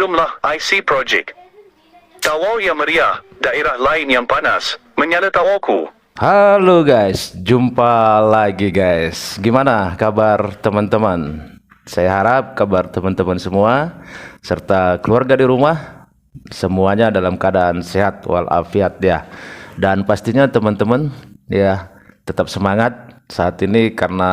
Belumlah IC Project. Tawau yang meriah, daerah lain yang panas. Menyala tawaku. Halo guys, jumpa lagi guys. Gimana kabar teman-teman? Saya harap kabar teman-teman semua serta keluarga di rumah semuanya dalam keadaan sehat walafiat ya. Dan pastinya teman-teman ya tetap semangat saat ini karena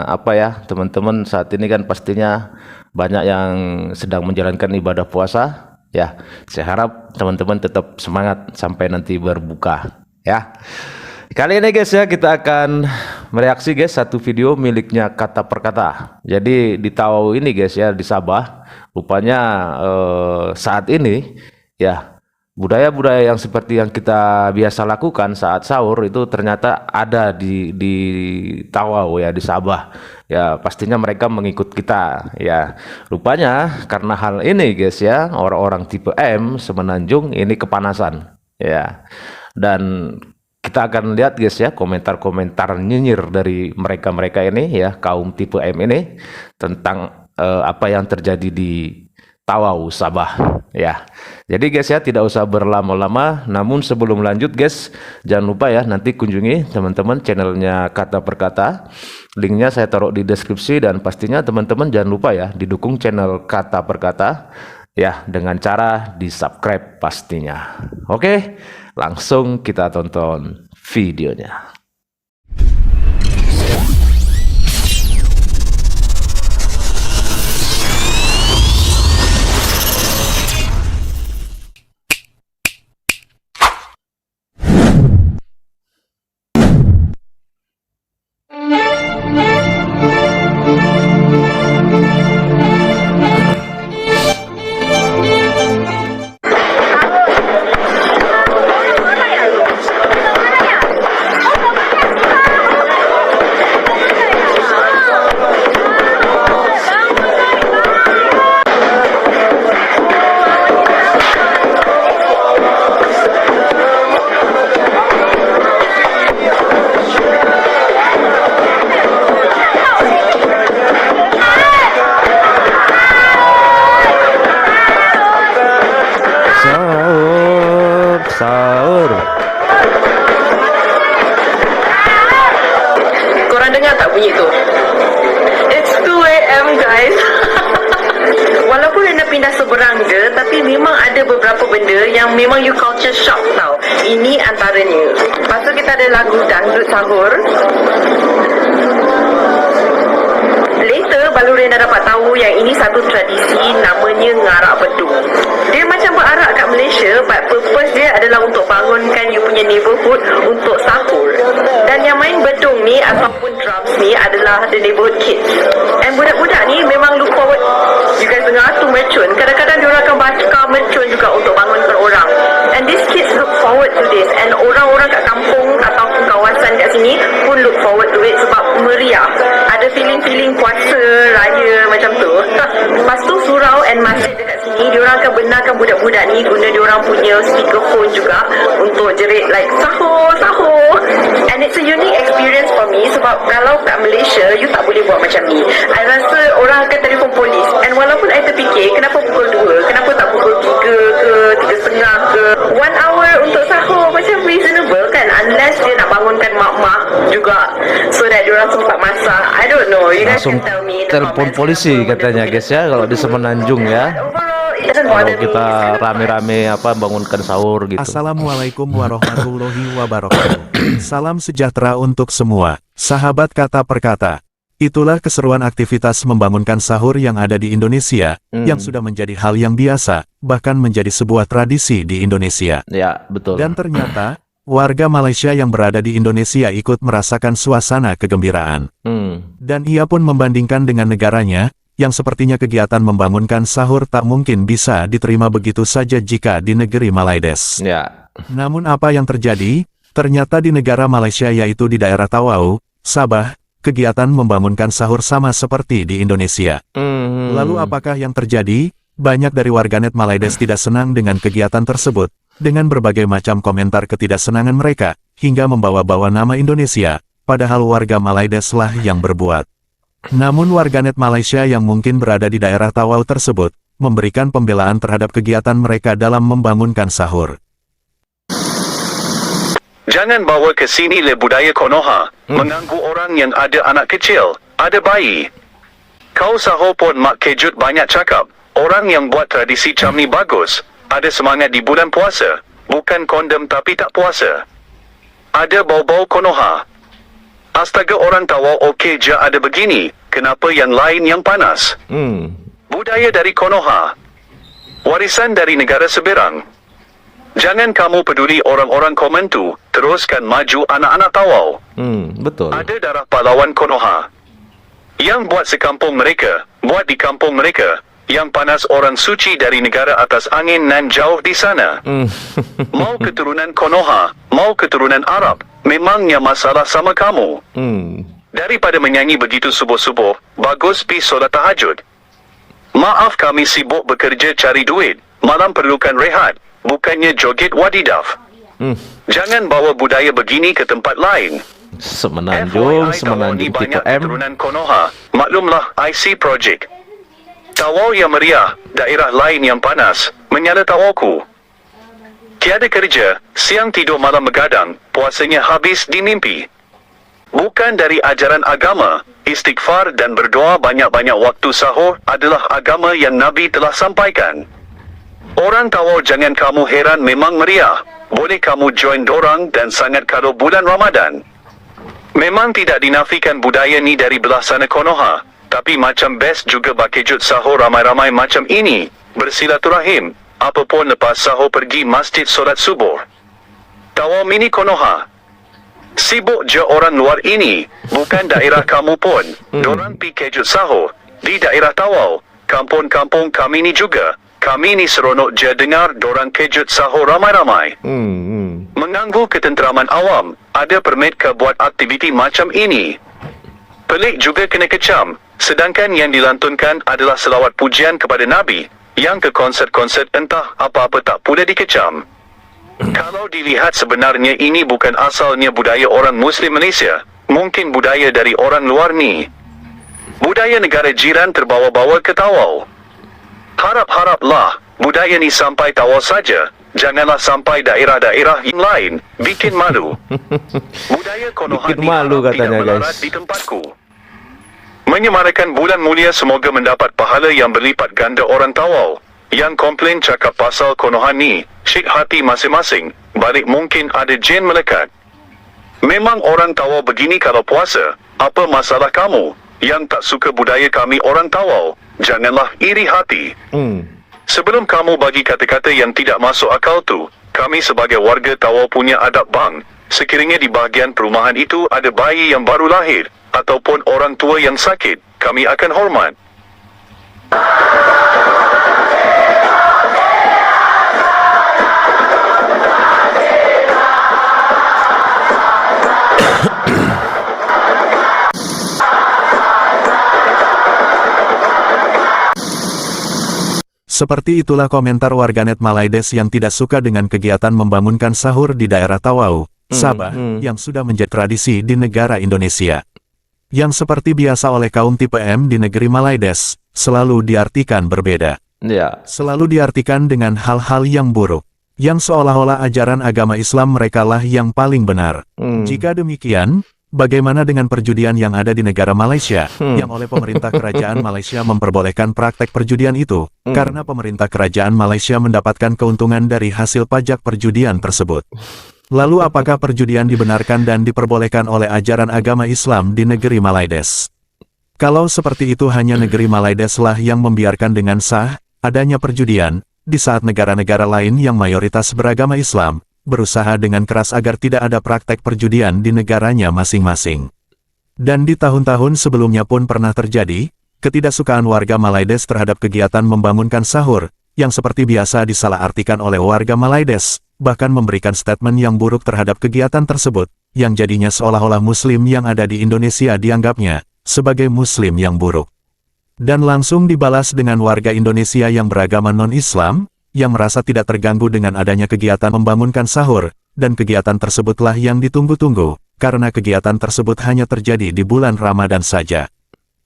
apa ya teman-teman, saat ini kan pastinya banyak yang sedang menjalankan ibadah puasa ya. Saya harap teman-teman tetap semangat sampai nanti berbuka ya. Kali ini guys ya kita akan mereaksi guys satu video miliknya Kata Perkata. Jadi di Tawau ini guys ya, di Sabah rupanya saat ini ya budaya-budaya yang seperti yang kita biasa lakukan saat sahur itu ternyata ada di Tawau ya, di Sabah ya. Pastinya mereka mengikut kita ya. Rupanya karena hal ini guys ya, orang-orang tipe M Semenanjung ini kepanasan ya. Dan kita akan lihat guys ya komentar-komentar nyinyir dari mereka-mereka ini ya, kaum tipe M ini tentang apa yang terjadi di Tawau Sabah ya. Jadi guys ya tidak usah berlama-lama, namun sebelum lanjut guys jangan lupa ya nanti kunjungi teman-teman channelnya Kata Perkata. Linknya saya taruh di deskripsi, dan pastinya teman-teman jangan lupa ya didukung channel Kata Perkata ya dengan cara di subscribe pastinya. Oke, langsung kita tonton videonya. Sahur. Korang dengar tak bunyi tu? It's 2 AM guys. Walaupun anda pindah seberang je, tapi memang ada beberapa benda yang memang you culture shock tau. Ini antaranya. Lepas tu kita ada lagu dangdut sahur. Later baru Rena dapat tahu yang ini satu tradisi namanya ngarak bedung. Dia macam berarak kat Malaysia, but purpose dia adalah untuk bangunkan you punya neighborhood untuk sahur. Dan yang main bedung ni ataupun drums ni adalah the neighborhood kids. And budak-budak ni memang look forward. You guys dengar tu mercun. Kadang-kadang diorang akan bakar mercun juga untuk bangunkan orang. And these kids look forward to this. And orang-orang kat kampung ataupun kawasan kat sini pun look forward to it sebab meriah. Ada feeling-feeling puasa raya macam tu. Lepas tu surau and masjid dekat sini, diorang akan benarkan budak-budak ni guna diorang punya speakerphone juga untuk jerit like sahur, sahur. And it's a unique experience for me sebab kalau kat Malaysia you tak boleh buat macam ni. I rasa orang akan telefon polis. And walaupun I terfikir kenapa pukul 2, kenapa tak pukul 3 ke 3.30 ke 1 hour untuk sahur, macam reasonable kan, unless dia nak bangunkan mak-mak juga so that diorang sempat masak. I don't know, you guys Langsung can tell me. telepon polisi katanya guys ya kalau di Semenanjung ya. Kalau kita rame-rame apa bangunkan sahur gitu. Assalamualaikum warahmatullahi wabarakatuh. Salam sejahtera untuk semua, sahabat Kata Perkata. Itulah keseruan aktivitas membangunkan sahur yang ada di Indonesia, yang sudah menjadi hal yang biasa, bahkan menjadi sebuah tradisi di Indonesia. Ya, betul. Dan ternyata, warga Malaysia yang berada di Indonesia ikut merasakan suasana kegembiraan. Dan ia pun membandingkan dengan negaranya, yang sepertinya kegiatan membangunkan sahur tak mungkin bisa diterima begitu saja jika di negeri Malaides. Ya. Namun apa yang terjadi? Ternyata di negara Malaysia, yaitu di daerah Tawau, Sabah, kegiatan membangunkan sahur sama seperti di Indonesia. Lalu apakah yang terjadi? Banyak dari warganet Malaides tidak senang dengan kegiatan tersebut, dengan berbagai macam komentar ketidaksenangan mereka, hingga membawa-bawa nama Indonesia, padahal warga Malaides lah yang berbuat. Namun warganet Malaysia yang mungkin berada di daerah Tawau tersebut, memberikan pembelaan terhadap kegiatan mereka dalam membangunkan sahur. Jangan bawa ke sini le budaya Konoha, mengganggu orang yang ada anak kecil, ada bayi. Kau sahur pun mak kejut banyak cakap, orang yang buat tradisi macam ni bagus, ada semangat di bulan puasa, bukan kondom tapi tak puasa. Ada bau-bau Konoha. Astaga, orang Tawau okey je ada begini, kenapa yang lain yang panas? Budaya dari Konoha, warisan dari negara seberang. Jangan kamu peduli orang-orang komen tu, teruskan maju anak-anak Tawau. Betul. Ada darah pahlawan Konoha. Yang buat sekampung mereka, buat di kampung mereka. Yang panas orang suci dari negara atas angin nan jauh di sana. Mau keturunan Konoha, mau keturunan Arab, memangnya masalah sama kamu. Daripada menyanyi begitu subuh-subuh, bagus pi solat tahajud. Maaf kami sibuk bekerja cari duit, malam perlukan rehat, bukannya joget wadidaf. Jangan bawa budaya begini ke tempat lain. Semenanjung banyak tipe M. keturunan Konoha, maklumlah IC Project. Tawau yang meriah, daerah lain yang panas, menyala tawauku. Tiada kerja, siang tidur malam begadang, puasanya habis di mimpi. Bukan dari ajaran agama, istighfar dan berdoa banyak-banyak waktu sahur adalah agama yang Nabi telah sampaikan. Orang Tawau jangan kamu heran memang meriah, boleh kamu join dorang dan sangat kalau bulan Ramadan. Memang tidak dinafikan budaya ni dari belah sana Konoha, tapi macam best juga bakejut sahur ramai-ramai macam ini, bersilaturahim, apapun lepas sahur pergi masjid solat subuh. Tawau mini Konoha. Sibuk je orang luar ini, bukan daerah kamu pun, dorang pi kejut sahur, di daerah Tawau, kampung-kampung kami ni juga, kami ni seronok je dengar dorang kejut sahur ramai-ramai. Mengganggu ketenteraman awam, ada permit ke buat aktiviti macam ini. Pelik juga kena kecam, sedangkan yang dilantunkan adalah selawat pujian kepada Nabi, yang ke konsert-konsert entah apa-apa tak pula dikecam. Kalau dilihat sebenarnya ini bukan asalnya budaya orang Muslim Malaysia, mungkin budaya dari orang luar ni. Budaya negara jiran terbawa-bawa ke Tawau. Harap-haraplah, budaya ni sampai Tawau saja, janganlah sampai daerah-daerah yang lain, bikin malu. Budaya Konoha Bikin malu harap katanya, tidak melarat guys. di tempatku. Menyemarakan bulan mulia semoga mendapat pahala yang berlipat ganda orang Tawau. Yang komplain cakap pasal Konoha ni, syik hati masing-masing, balik mungkin ada jin melekat. Memang orang Tawau begini kalau puasa, apa masalah kamu? Yang tak suka budaya kami orang Tawau, janganlah iri hati. Sebelum kamu bagi kata-kata yang tidak masuk akal tu, kami sebagai warga Tawau punya adab bang. Sekiranya di bahagian perumahan itu ada bayi yang baru lahir, ataupun orang tua yang sakit, kami akan hormat. Seperti itulah komentar warganet Malaides yang tidak suka dengan kegiatan membangunkan sahur di daerah Tawau, Sabah, yang sudah menjadi tradisi di negara Indonesia. Yang seperti biasa oleh kaum tipe M di negeri Malaides, selalu diartikan berbeda. Selalu diartikan dengan hal-hal yang buruk, yang seolah-olah ajaran agama Islam merekalah yang paling benar. Jika demikian, bagaimana dengan perjudian yang ada di negara Malaysia, yang oleh pemerintah kerajaan Malaysia memperbolehkan praktek perjudian itu, karena pemerintah kerajaan Malaysia mendapatkan keuntungan dari hasil pajak perjudian tersebut. Lalu apakah perjudian dibenarkan dan diperbolehkan oleh ajaran agama Islam di negeri Malaides? Kalau seperti itu hanya negeri Malaides lah yang membiarkan dengan sah adanya perjudian, di saat negara-negara lain yang mayoritas beragama Islam, berusaha dengan keras agar tidak ada praktek perjudian di negaranya masing-masing. Dan di tahun-tahun sebelumnya pun pernah terjadi, ketidaksukaan warga Malaides terhadap kegiatan membangunkan sahur, yang seperti biasa disalahartikan oleh warga Malaides, bahkan memberikan statement yang buruk terhadap kegiatan tersebut, yang jadinya seolah-olah Muslim yang ada di Indonesia dianggapnya sebagai Muslim yang buruk. Dan langsung dibalas dengan warga Indonesia yang beragama non-Islam, yang merasa tidak terganggu dengan adanya kegiatan membangunkan sahur, dan kegiatan tersebutlah yang ditunggu-tunggu, karena kegiatan tersebut hanya terjadi di bulan Ramadan saja.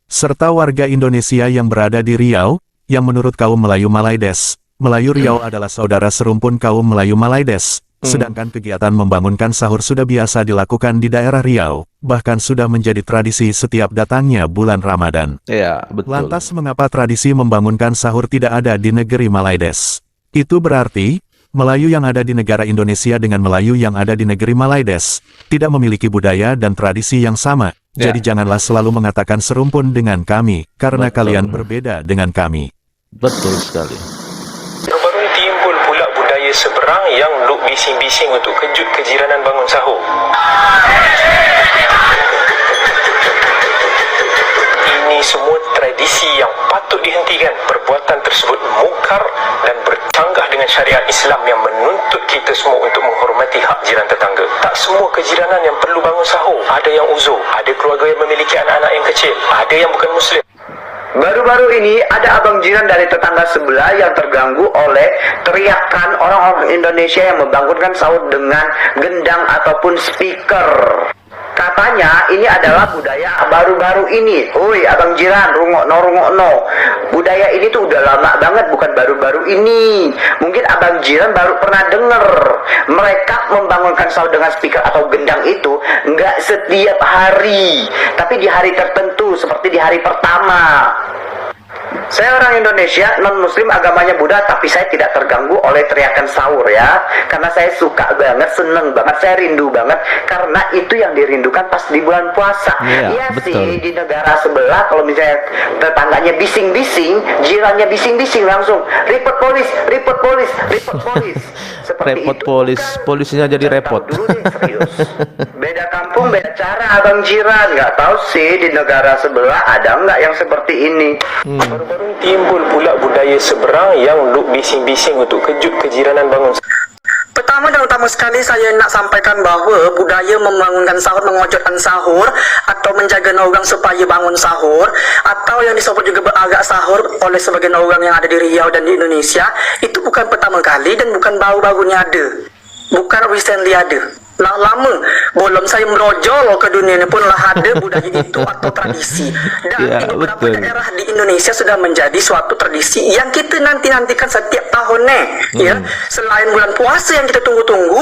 Serta warga Indonesia yang berada di Riau, yang menurut kaum Melayu Malaides, Melayu Riau adalah saudara serumpun kaum Melayu Malaides. Sedangkan kegiatan membangunkan sahur sudah biasa dilakukan di daerah Riau, bahkan sudah menjadi tradisi setiap datangnya bulan Ramadan. Iya, betul. Lantas mengapa tradisi membangunkan sahur tidak ada di negeri Malaides? Itu berarti, Melayu yang ada di negara Indonesia dengan Melayu yang ada di negeri Malaides, tidak memiliki budaya dan tradisi yang sama. Ya. Jadi janganlah selalu mengatakan serumpun dengan kami, karena Betul. kalian berbeda dengan kami. Betul sekali. Baru timbul pula budaya seberang yang duk bising-bising untuk kejut kejiranan bangun sahur. Ini semua tradisi yang patut dihentikan. Perbuatan tersebut mungkar dan bercanggah dengan syariat Islam yang menuntut kita semua untuk menghormati hak jiran tetangga. Tak semua kejiranan yang perlu bangun sahur. Ada yang uzur, ada keluarga yang memiliki anak-anak yang kecil, ada yang bukan Muslim. Baru-baru ini ada abang jiran dari tetangga sebelah yang terganggu oleh teriakan orang-orang Indonesia yang membangunkan sahur dengan gendang ataupun speaker. Katanya ini adalah budaya baru-baru ini. Oi abang jiran, rungokno. Budaya ini tuh udah lama banget, bukan baru-baru ini. Mungkin abang jiran baru pernah dengar. Mereka membangunkan sahur dengan speaker atau gendang itu nggak setiap hari, tapi di hari tertentu seperti di hari pertama. Saya orang Indonesia, non-muslim, agamanya Buddha, tapi saya tidak terganggu oleh teriakan sahur ya. Karena saya suka banget, seneng banget, saya rindu banget. Karena itu yang dirindukan pas di bulan puasa. Iya, Iya betul. sih, di negara sebelah kalau misalnya tetangganya bising-bising, jirannya bising-bising langsung report polis. Seperti Repot itu. polis, Bukan? polisinya jadi Tahu repot. dulu deh, serius. Beda kampung, beda cara abang jiran. Nggak tahu sih di negara sebelah ada nggak yang seperti ini. Baru-baru timbul pula budaya seberang yang duk bising-bising untuk kejut kejiranan bangun sahur. Pertama dan utama sekali saya nak sampaikan bahawa budaya membangunkan sahur, mengojotkan sahur atau menjaga orang supaya bangun sahur atau yang disebut juga beragak sahur oleh sebagian orang yang ada di Riau dan di Indonesia itu bukan pertama kali dan bukan baru-baru ni ada. Bukan recently ada. Lama belum saya merojol ke dunia ini pun lah ada budaya itu atau tradisi. Dan Ya, di beberapa betul. daerah di Indonesia sudah menjadi suatu tradisi yang kita nantikan setiap tahunnya. Ya, selain bulan puasa yang kita tunggu-tunggu,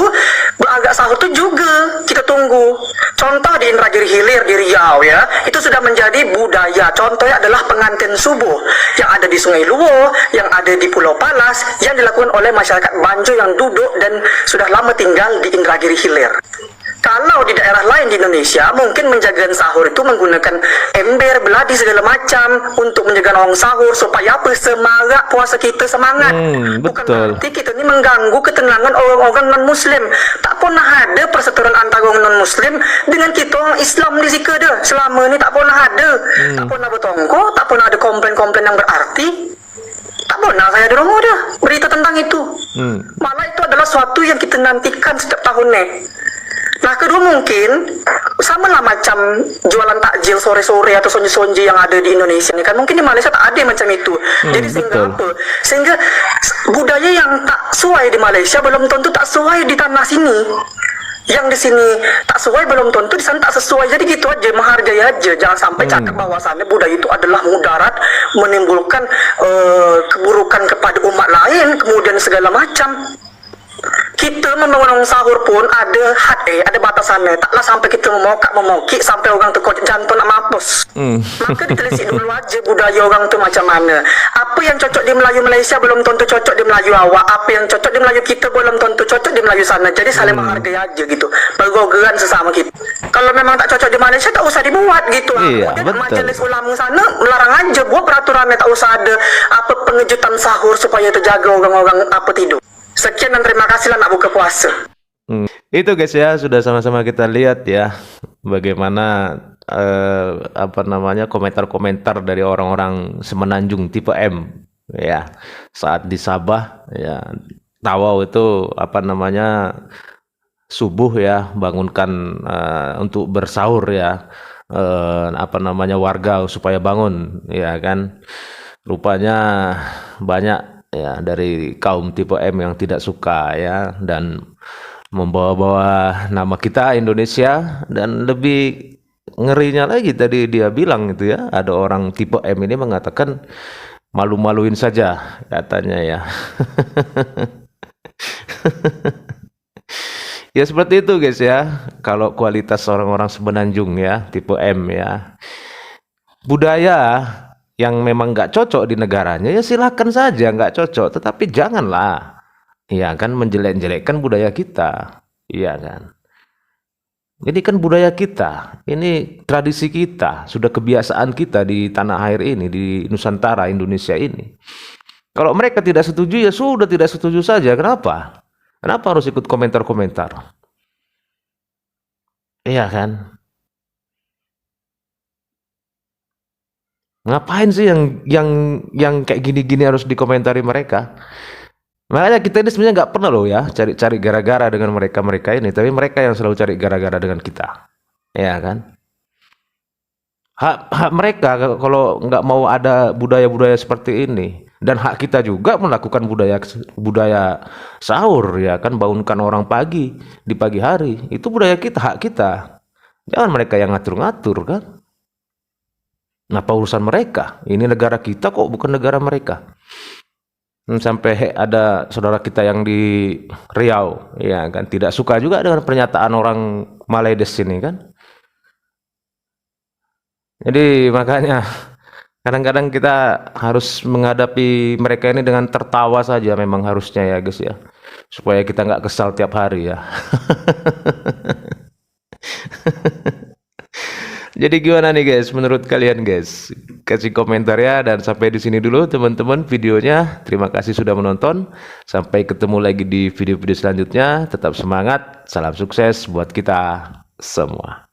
beragak sahur itu juga kita tunggu. Contoh di Indragiri Hilir di Riau ya, itu sudah menjadi budaya. Contohnya adalah pengantin subuh yang ada di Sungai Luo, yang ada di Pulau Palas, yang dilakukan oleh masyarakat Banjo yang duduk dan sudah lama tinggal di Indragiri Hilir. Kalau di daerah lain di Indonesia mungkin menjaga sahur itu menggunakan ember, beladi segala macam untuk menjaga orang sahur supaya apa? Semarak puasa kita semangat. Bukan betul. berarti kita ni mengganggu ketenangan orang-orang non-muslim. Tak pernah ada perseteruan antara orang non-muslim dengan kita orang Islam di sini dah. Selama ni tak pernah ada. Tak pernah bertongkol, tak pernah ada komplain-komplain yang berarti. Tak pernah saya ada rumah dah berita tentang itu. Malah itu adalah suatu yang kita nantikan setiap tahunnya. Nah, kedua mungkin sama lah macam jualan takjil sore-sore atau sonje-sonje yang ada di Indonesia ni kan. Mungkin di Malaysia tak ada macam itu. Jadi sehingga betul. apa? Sehingga budaya yang tak sesuai di Malaysia belum tentu tak sesuai di tanah sini. Yang di sini tak sesuai belum tentu di sana tak sesuai. Jadi gitu aja, menghargai aja. Jangan sampai cakap bahwasannya budaya itu adalah mudarat, menimbulkan keburukan kepada umat lain, kemudian segala macam. Kita membangun sahur pun ada had ada batasannya. Taklah sampai kita memokik sampai orang tu jantung nak mampus. Maka ditelisik dulu aja budaya orang tu macam mana. Apa yang cocok di Melayu Malaysia belum tentu cocok di Melayu awak. Apa yang cocok di Melayu kita belum tentu cocok di Melayu sana. Jadi saling menghargai aja gitu. Bergogeran sesama kita. Kalau memang tak cocok di Malaysia tak usah dibuat gitu. Iya, Kemudian betul. majelis ulama sana melarang aja, buat peraturannya, tak usah ada apa pengejutan sahur supaya terjaga orang-orang apa tidur. Sekian dan terima kasih lah nak buka puasa. Itu guys ya, sudah sama-sama kita lihat ya bagaimana apa namanya komentar-komentar dari orang-orang Semenanjung tipe M ya saat di Sabah ya. Tawau itu apa namanya subuh ya, bangunkan untuk bersahur ya, apa namanya warga supaya bangun ya kan. Rupanya banyak ya dari kaum tipe M yang tidak suka ya dan membawa-bawa nama kita Indonesia. Dan lebih ngerinya lagi tadi dia bilang gitu ya, ada orang tipe M ini mengatakan malu-maluin saja katanya ya. Ya seperti itu guys ya. Kalau kualitas orang-orang semenanjung ya, tipe M ya. Budaya yang memang nggak cocok di negaranya ya silakan saja nggak cocok. Tetapi janganlah ya kan menjelek-jelekkan budaya kita. Iya kan. Ini kan budaya kita, ini tradisi kita, sudah kebiasaan kita di tanah air ini, di Nusantara Indonesia ini. Kalau mereka tidak setuju ya sudah tidak setuju saja. Kenapa? Kenapa harus ikut komentar-komentar? Iya kan? Ngapain sih yang kayak gini-gini harus dikomentari mereka? Makanya kita ini sebenarnya nggak pernah loh ya cari-cari gara-gara dengan mereka ini, tapi mereka yang selalu cari gara-gara dengan kita, ya kan? Hak mereka kalau nggak mau ada budaya-budaya seperti ini, dan hak kita juga melakukan budaya sahur ya kan, bangunkan orang pagi di pagi hari, itu budaya kita, hak kita. Jangan mereka yang ngatur-ngatur kan? Apa urusan mereka? Ini negara kita kok, bukan negara mereka. Sampai ada saudara kita yang di Riau ya kan tidak suka juga dengan pernyataan orang Maledes ini kan. Jadi makanya kadang-kadang kita harus menghadapi mereka ini dengan tertawa saja, memang harusnya ya guys ya, supaya kita nggak kesal tiap hari ya. Jadi gimana nih guys, menurut kalian guys? Kasih komentar ya, dan sampai di sini dulu teman-teman videonya. Terima kasih sudah menonton. Sampai ketemu lagi di video-video selanjutnya. Tetap semangat, salam sukses buat kita semua.